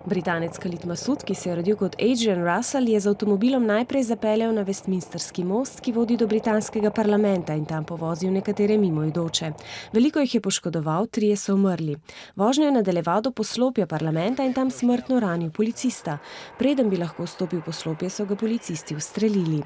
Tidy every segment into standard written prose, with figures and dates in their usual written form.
Britanec Khalid Masood, ki se je rodil kot Adrian Russell, je z avtomobilom najprej zapeljal na Westminsterski most, ki vodi do britanskega parlamenta in tam povozil nekatere mimoidoče. Veliko jih je poškodoval, 3 so umrli. Vožnjo je nadaljeval do poslopja parlamenta in tam smrtno ranil policista. Preden bi lahko vstopil v poslopje, so ga policisti ustrelili.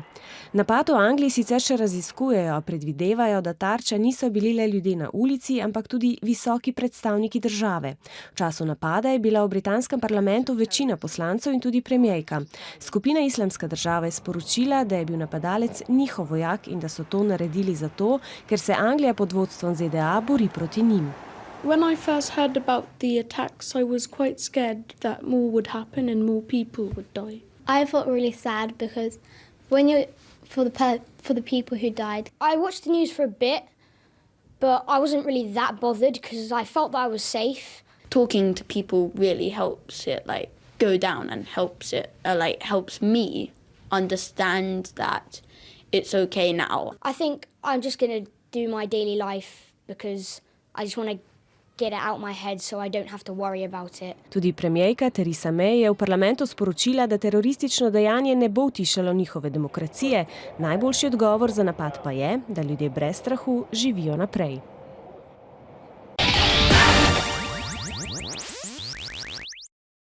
Napad v Angliji sicer še raziskujejo, predvidevajo, da tarča niso bili le ljudje na ulici, ampak tudi visoki predstavniki države. V času napada je bila v britanskem parlamentu večina poslancev in tudi premierka. Skupina Islamska država je sporočila, da je bil napadalec njihov vojak in da so to naredili zato, ker se Anglija pod vodstvom ZDA bori proti njim. When I first heard about the attacks, I was quite scared that more would happen and more people would die. I felt really sad because for the people who died. I watched the news for a bit, but I wasn't really that bothered because I felt that I was safe. Talking to people really helps it go down and helps me understand that it's okay now. I think I'm just going to do my daily life because I just want to get it out my head so I don't have to worry about it. Tudi premierka Theresa May je v parlamentu sporočila, da teroristično dejanje ne bo utišalo njihove demokracije. Najboljši odgovor za napad pa je, da ljudje brez strahu živijo naprej.